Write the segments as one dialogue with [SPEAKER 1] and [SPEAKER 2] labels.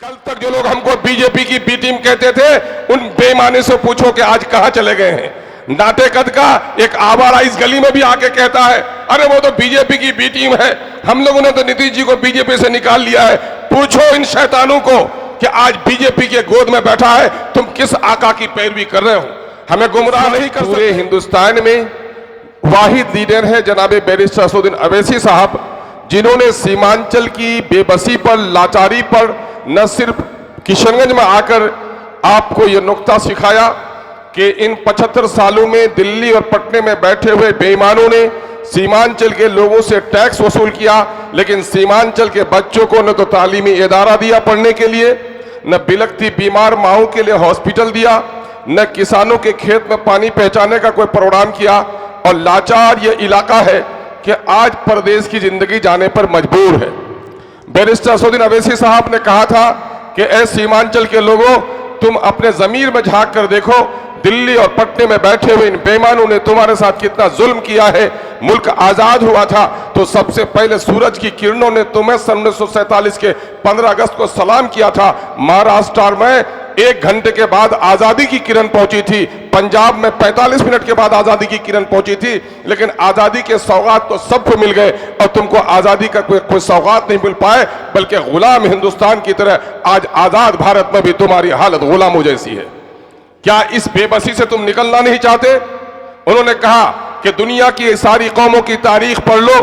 [SPEAKER 1] कल तक जो लोग हमको बीजेपी की बी टीम कहते थे, उन बेईमानी से पूछो कि आज कहां चले गए हैं। नाटे कद का एक आवारा इस गली में भी आके कहता है, अरे वो तो बीजेपी की बी टीम है, हम लोगों ने तो नीतीश जी को बीजेपी से निकाल लिया है। पूछो इन शैतानों को कि आज बीजेपी के गोद में बैठा है, तुम किस आका की पैरवी कर रहे हो। हमें गुमराह नहीं कर सकते। पूरे हिंदुस्तान में वाहिद लीडर है जनाबे बैरिस्टर असदुद्दीन अवैसी साहब, जिन्होंने सीमांचल की बेबसी पर, लाचारी पर न सिर्फ किशनगंज में आकर आपको यह नुक्ता सिखाया कि इन 75 सालों में दिल्ली और पटने में बैठे हुए बेईमानों ने सीमांचल के लोगों से टैक्स वसूल किया, लेकिन सीमांचल के बच्चों को न तो तालीमी इदारा दिया पढ़ने के लिए, न बिलखती बीमार माओं के लिए हॉस्पिटल दिया, न किसानों के खेत में पानी पहुंचाने का कोई प्रोग्राम किया। और लाचार यह इलाका है कि आज परदेश की जिंदगी जाने पर मजबूर है। बैरिस्टर असदुद्दीन अवैसी साहब ने कहा था कि ऐ सीमांचल के लोगों, तुम अपने जमीर में झांक कर देखो, दिल्ली और पटने में बैठे हुए इन बेईमानों ने तुम्हारे साथ कितना जुल्म किया है। मुल्क आजाद हुआ था तो सबसे पहले सूरज की किरणों ने तुम्हें सन 1947 के 15 अगस्त को सलाम किया था। महाराष्ट्र में 1 घंटे के बाद आजादी की किरण पहुंची थी, पंजाब में 45 मिनट के बाद आजादी की किरण पहुंची थी, लेकिन आजादी के सौगात तो सबको मिल गए और तुमको आजादी का कोई सौगात नहीं मिल पाए, बल्कि गुलाम हिंदुस्तान की तरह आज आजाद भारत में भी तुम्हारी हालत गुलामों जैसी है। क्या इस बेबसी से तुम निकलना नहीं चाहते? उन्होंने कहा कि दुनिया की सारी कौमों की तारीख पढ़ लो,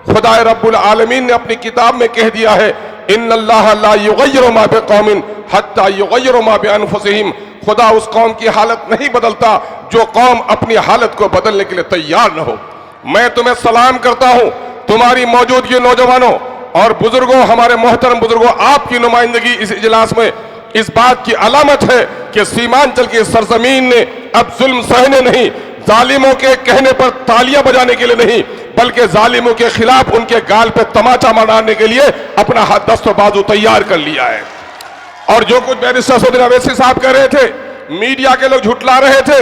[SPEAKER 1] खुदा रब्बुल आलमीन ने अपनी किताब में कह दिया है, इन्नल्लाह ला युगय्यिरु मा बिकौमिन हत्ता युगय्यिरु मा बिअनफुसिहिम। खुदा उस कौम की हालत नहीं बदलता जो कौम अपनी हालत को बदलने के लिए तैयार न हो। मैं तुम्हें सलाम करता हूं, तुम्हारी मौजूदगी नौजवानों और बुजुर्गों, हमारे मोहतरम बुजुर्गों, आपकी नुमाइंदगी इस इजलास में इस बात की अलामत है कि सीमांचल की सरजमीन ने अब जुल्म सहने नहीं, जालिमों के कहने पर तालियां बजाने के लिए नहीं, बल्कि जालिमों के खिलाफ उनके गाल पे तमाचा मारने के लिए अपना हाथ दस्तो बाजू तैयार कर लिया है। और जो कुछ बैरिस्टर असदुद्दीन अवैसी साहब कह रहे थे, मीडिया के लोग झुठला रहे थे,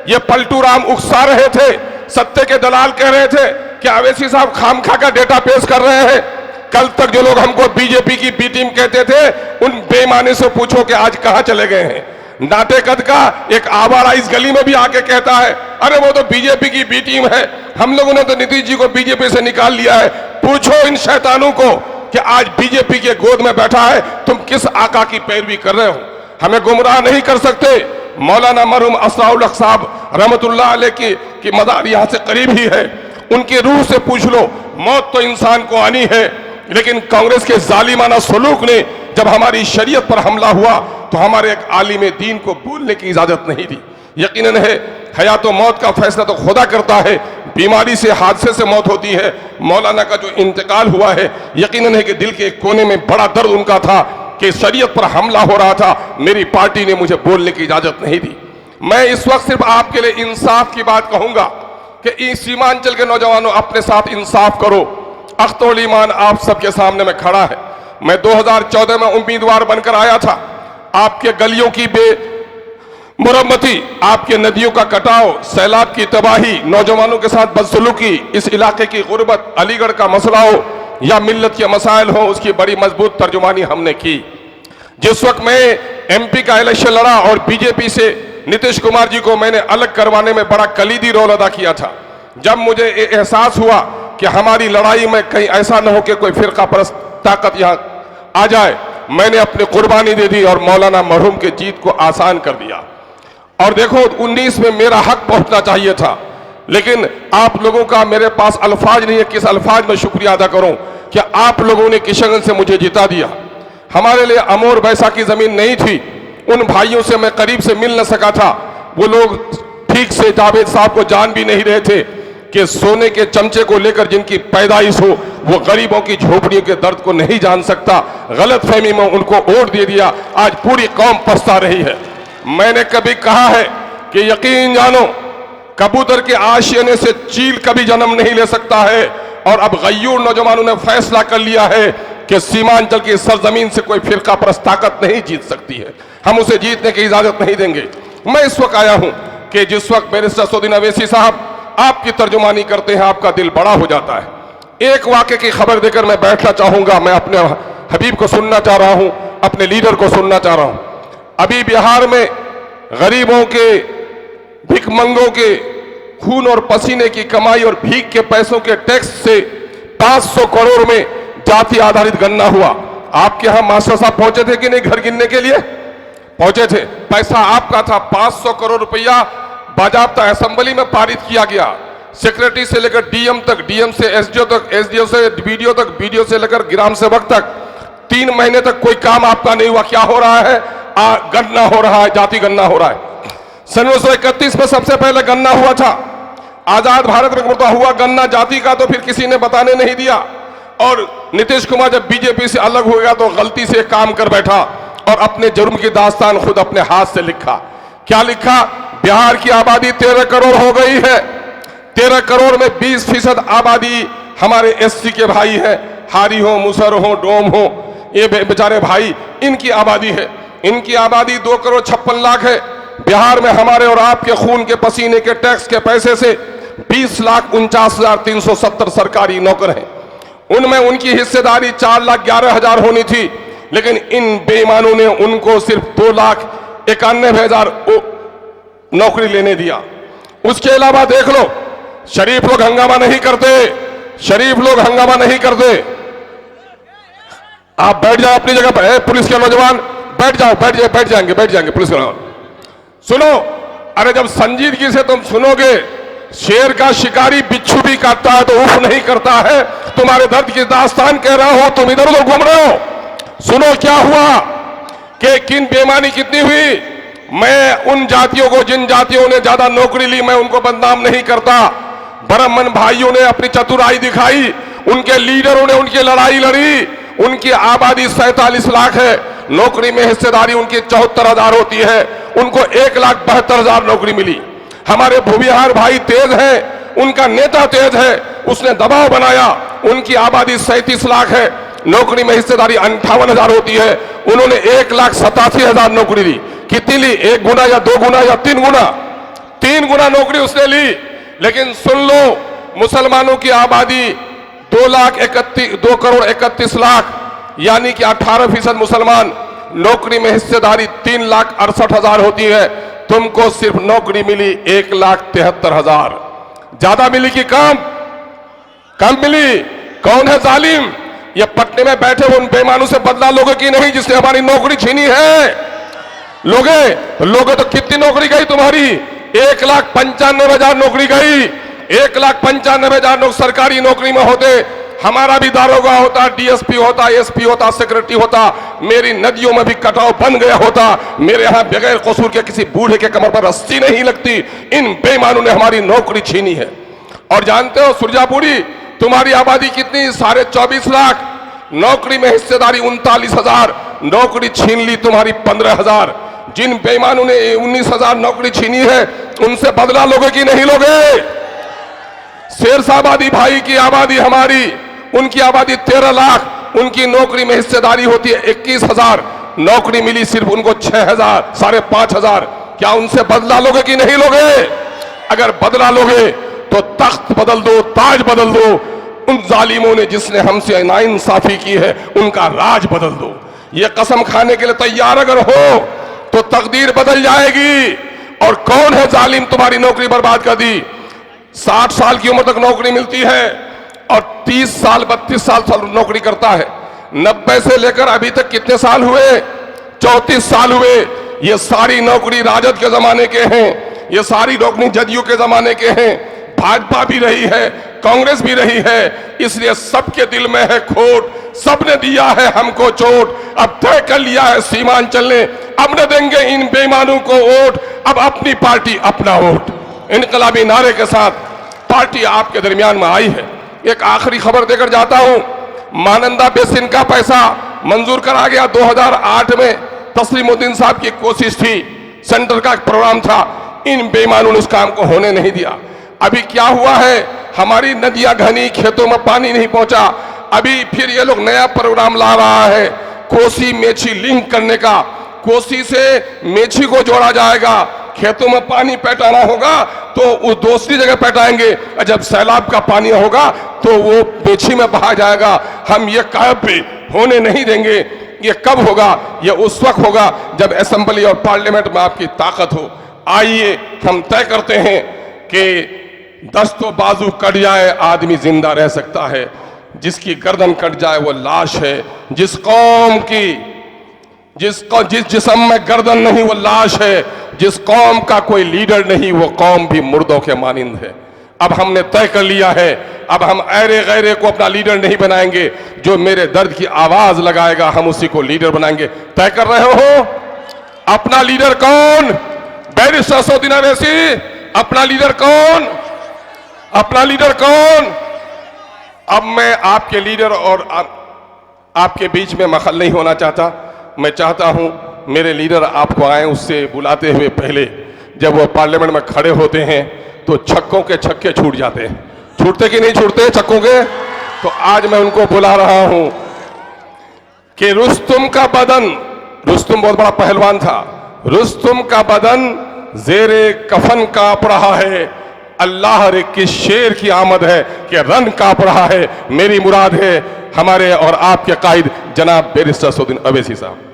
[SPEAKER 1] ये पलटू राम उकसा रहे थे, सत्य के दलाल कह रहे थे कि अवैसी साहब खामखा का डेटा पेश कर रहे हैं। कल तक जो लोग हमको बीजेपी की बी टीम कहते थे, उन बेईमानी से पूछो कि आज कहां चले गए हैं। नाटे कद का एक आवारा इस गली में भी आके कहता है, अरे वो तो बीजेपी की बी टीम है, हम लोगों ने तो नीतीश जी को बीजेपी से निकाल लिया है। पूछो इन शैतानों को कि आज बीजेपी के गोद में बैठा है, तुम किस आका की पैरवी कर रहे हो। हमें गुमराह नहीं कर सकते। मौलाना मरहूम असराउल हक साहब रहमतुल्लाह अलैह की मज़ार यहाँ से करीब ही है, उनकी रूह से पूछ लो, मौत तो इंसान को आनी है, लेकिन कांग्रेस के जालिमाना सलूक ने जब हमारी शरीयत पर हमला हुआ तो हमारे एक आलिम दीन को बोलने की इजाजत नहीं दी। यकीनन है हयात और मौत का फैसला तो खुदा करता है, बीमारी से, हादसे से मौत होती है। मौलाना का जो इंतकाल हुआ है, यकीनन है कि दिल के एक कोने में बड़ा दर्द उनका था कि शरीयत पर हमला हो रहा था, मेरी पार्टी ने मुझे बोलने की इजाजत नहीं दी। मैं इस वक्त सिर्फ आपके लिए इंसाफ की बात कहूंगा कि इस सीमांचल के नौजवानों, अपने साथ इंसाफ करो। अख्तुल ईमान आप सबके सामने में खड़ा है। मैं 2014 में उम्मीदवार बनकर आया था। आपके गलियों की मुरम्मती, आपके नदियों का कटाव, सैलाब की तबाही, नौजवानों के साथ बदसलूकी, इस इलाके की गुर्बत, अलीगढ़ का मसला हो या मिल्लत के मसाइल हो, उसकी बड़ी मजबूत तर्जुमानी हमने की। जिस वक्त मैं एमपी का इलेक्शन लड़ा और बीजेपी से नीतीश कुमार जी को मैंने अलग करवाने में बड़ा कलीदी रोल अदा किया था, जब मुझे एहसास हुआ कि हमारी लड़ाई में कहीं ऐसा न हो कि कोई फिरका परस्त ताकत यहाँ आ जाए, मैंने अपनी कुर्बानी दे दी और मौलाना मरहूम के जीत को आसान कर दिया। और देखो 19 में मेरा हक पहुंचना चाहिए था, लेकिन आप लोगों का मेरे पास अल्फाज नहीं है किस अल्फाज में शुक्रिया अदा करूं कि आप लोगों ने किशनगंज से मुझे जिता दिया। हमारे लिए अमोर बैसा की जमीन नहीं थी, उन भाइयों से मैं करीब से मिल न सका था। वो लोग ठीक से जावेद साहब को जान भी नहीं रहे थे कि सोने के चमचे को लेकर जिनकी पैदाइश हो, वो गरीबों की झोपड़ियों के दर्द को नहीं जान सकता। गलत फहमी में उनको वोट दे दिया, आज पूरी कौम पछता रही है। मैंने कभी कहा है कि यकीन जानो, कबूतर के आशियाने से चील कभी जन्म नहीं ले सकता है। और अब गय्यूर नौजवानों ने फैसला कर लिया है कि सीमांचल की सरजमीन से कोई फिरका परस्त ताकत नहीं जीत सकती है, हम उसे जीतने की इजाजत नहीं देंगे। मैं इस वक्त आया हूं कि जिस वक्त बैरिस्टर असदुद्दीन अवैसी साहब आपकी तर्जुमानी करते हैं, आपका दिल बड़ा हो जाता है। एक वाक़े की खबर देकर मैं बैठना चाहूंगा। मैं अपने हबीब को सुनना चाह रहा हूं, अपने लीडर को सुनना चाह रहा हूं। अभी बिहार में गरीबों के, भिखमंगों के खून और पसीने की कमाई और भीख के पैसों के टैक्स से 500 करोड़ में जाति आधारित गणना हुआ। आपके यहां मास्टर साहब पहुंचे थे कि नहीं घर गिनने के लिए? पहुंचे थे। पैसा आपका था। 500 करोड़ रुपया बाजाबता असेंबली में पारित किया गया। सेक्रेटरी से लेकर डीएम तक, डीएम से एसडीओ तक, एसडीओ से बीडीओ तक, बीडीओ से लेकर ग्राम सेवक तक 3 महीने तक कोई काम आपका नहीं हुआ। क्या हो रहा है? गणना हो रहा है, जाति गणना हो रहा है। सन 1931 में सबसे पहले गणना हुआ था। आजाद भारत में हुआ गणना जाति का, तो फिर किसी ने बताने नहीं दिया। और नीतीश कुमार जब बीजेपी से अलग हो गया तो गलती से काम कर बैठा और अपने जुर्म की दास्तान खुद अपने हाथ से लिखा। क्या लिखा? बिहार की आबादी 13 करोड़ हो गई है। 13 करोड़ में 20% आबादी हमारे एससी के भाई है। हारी हो, मुसर हो, डोम हो, ये बेचारे भाई, इनकी आबादी है। इनकी आबादी 2 करोड़ 56 लाख है। बिहार में हमारे और आपके खून के पसीने के टैक्स के पैसे से 20,49,370 सरकारी नौकर हैं। उनमें उनकी हिस्सेदारी 4,11,000 होनी थी, लेकिन इन बेईमानों ने उनको सिर्फ 2,91,000 नौकरी लेने दिया। उसके अलावा देख लो, शरीफ लोग हंगामा नहीं करते, शरीफ लोग हंगामा नहीं करते। आप बैठ जाओ अपनी जगह पर। पुलिस के नौजवान बैठ जाओ, बैठ जाएंगे पुलिस के नौजवान। सुनो, अरे जब संजीदगी से तुम सुनोगे, शेर का शिकारी बिच्छू भी काटता है तो उफ नहीं करता है। तुम्हारे दर्द की दास्तान कह रहा हो, तुम इधर उधर घूम रहे हो। सुनो क्या हुआ कि किन बेईमानी कितनी हुई। मैं उन जातियों को, जिन जातियों ने ज्यादा नौकरी ली, मैं उनको बदनाम नहीं करता। ब्राह्मण भाइयों ने अपनी चतुराई दिखाई, उनके लीडरों ने उनकी लड़ाई लड़ी। उनकी आबादी 47 लाख है, नौकरी में हिस्सेदारी उनकी 74,000 होती है। उनको 1,72,000 नौकरी मिली। हमारे भूमिहार भाई तेज है, उनका नेता तेज है, उसने दबाव बनाया। उनकी आबादी 37 लाख है, नौकरी में हिस्सेदारी 58,000 होती है। उन्होंने 1,87,000 नौकरी ली। कितनी ली? 1 गुना या 2 गुना या 3 गुना? 3 गुना नौकरी उसने ली। लेकिन सुन लो, मुसलमानों की आबादी 2 करोड़ 31 लाख, यानी कि 18% मुसलमान। नौकरी में हिस्सेदारी 3,68,000 होती है। तुमको सिर्फ नौकरी मिली 1,73,000। ज्यादा मिली कि कम? कम मिली। कौन है जालिम? ये पटने में बैठे उन बेईमानों से बदला लोगे कि नहीं, जिसने हमारी नौकरी छीनी है? लोगे तो कितनी नौकरी गई तुम्हारी? 1,95,000 नौकरी गई। 1,95,000 सरकारी नौकरी में होते, हमारा भी दारोगा होता, डीएसपी होता, एसपी होता, सेक्रेटरी होता, मेरी नदियों में भी कटाव बन गया होता। मेरे यहां बगैर कसूर के किसी बूढ़े के कमर पर रस्सी नहीं लगती। इन बेईमानों ने हमारी नौकरी छीनी है। और जानते हो सुरजापुरी, तुम्हारी आबादी कितनी? 24.5 लाख, नौकरी में हिस्सेदारी 39,000, नौकरी छीन ली तुम्हारी 15,000। जिन बेईमानों ने 19,000 नौकरी छीनी है, उनसे बदला लोगे कि नहीं लोगे? शेरशाबादी भाई की आबादी हमारी, उनकी आबादी 13 लाख, उनकी नौकरी में हिस्सेदारी होती है 21,000, नौकरी मिली सिर्फ उनको 6,000, 5,500। क्या उनसे बदला लोगे कि नहीं लोगे? अगर बदला लोगे तो तख्त बदल दो, ताज बदल दो। उन जालिमों ने जिसने हमसे नाइंसाफी की है, उनका राज बदल दो। ये कसम खाने के लिए तैयार अगर हो तो तकदीर बदल जाएगी। और कौन है जालिम तुम्हारी नौकरी बर्बाद कर दी? 60 साल की उम्र तक नौकरी मिलती है और 30 साल 32 साल नौकरी करता है। 90 से लेकर अभी तक कितने साल हुए? 34 साल हुए। ये सारी नौकरी राजद के जमाने के हैं, ये सारी नौकरी जदयू के जमाने के हैं। भाजपा भी रही है, कांग्रेस भी रही है, इसलिए सबके दिल में है खोट। सबने दिया है हमको चोट, अब तय कर लिया है सीमांचल ने, अब न देंगे इन बेईमानों को वोट। अब अपनी पार्टी अपना वोट, इनकलाबी नारे के साथ पार्टी आपके दरमियान में आई है। एक आखिरी खबर देकर जाता हूं। महानंदा बेसिन का पैसा मंजूर करा गया 2008 में। तस्लीमुद्दीन साहब की कोशिश थी, सेंटर का प्रोग्राम था, इन बेईमानों ने उस काम को होने नहीं दिया। अभी क्या हुआ है? हमारी नदियां घनी, खेतों में पानी नहीं पहुंचा। अभी फिर ये लोग नया प्रोग्राम ला रहा है, कोसी मेची लिंक करने का। कोसी से मेची को जोड़ा जाएगा, खेतों में पानी पटाना होगा तो वो दूसरी जगह पटाएंगे, जब सैलाब का पानी होगा तो वो मेची में बहा जाएगा। हम ये कब भी होने नहीं देंगे। ये कब होगा? ये उस वक्त होगा जब असेंबली और पार्लियामेंट में आपकी ताकत हो। आइए हम तय करते हैं कि दस्तों बाजू कट जाए आदमी जिंदा रह सकता है, जिसकी गर्दन कट जाए वो लाश है। जिस कौम की जिस जिस्म में गर्दन नहीं वो लाश है। जिस कौम का कोई लीडर नहीं वो कौम भी मुर्दों के मानिंद है। अब हमने तय कर लिया है, अब हम ऐरे गैरे को अपना लीडर नहीं बनाएंगे। जो मेरे दर्द की आवाज लगाएगा हम उसी को लीडर बनाएंगे। तय कर रहे हो? अपना लीडर कौन? बैरिस्टर असदुद्दीन अवैसी। अपना लीडर कौन? अपना लीडर कौन? अब मैं आपके लीडर और आपके बीच में मखल नहीं होना चाहता। मैं चाहता हूं मेरे लीडर आपको आए, उससे बुलाते हुए पहले जब वो पार्लियामेंट में खड़े होते हैं तो छक्कों के छक्के छूट जाते हैं। छूटते कि नहीं छूटते छक्कों के? तो आज मैं उनको बुला रहा हूं कि रुस्तुम का बदन, रुस्तुम बहुत बड़ा पहलवान था, रुस्तुम का बदन जेरे कफन कांप रहा है। अल्लाह रे किस शेर की आमद है कि रन कांप रहा है। मेरी मुराद है हमारे और आपके कायद जनाब बैरिस्टर असदुद्दीन अवैसी साहब।